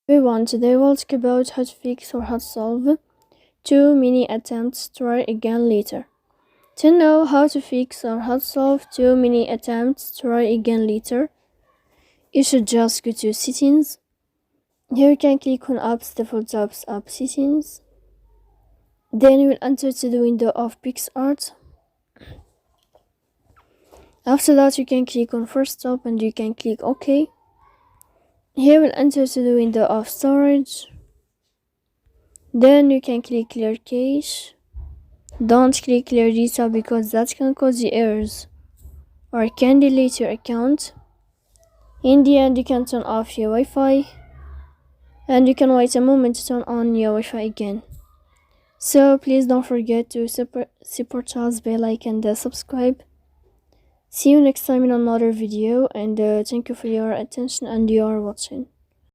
Today we'll talk about how to fix or how to solve too many attempts. Try again later. To know how to fix or how to solve too many attempts. Try again later. You should just go to settings. Here you can click on apps, default apps, app settings. Then you will enter to the window of Picsart. After that, you can click on first stop and you can click OK. Here we'll enter to the window of storage. Then you can click clear cache. Don't click clear data because that can cause you errors or can delete your account. In the end, you can turn off your Wi-Fi and you can wait a moment to turn on your Wi-Fi again. So please don't forget to support us by like and subscribe. See you next time in another video, and thank you for your attention and your watching.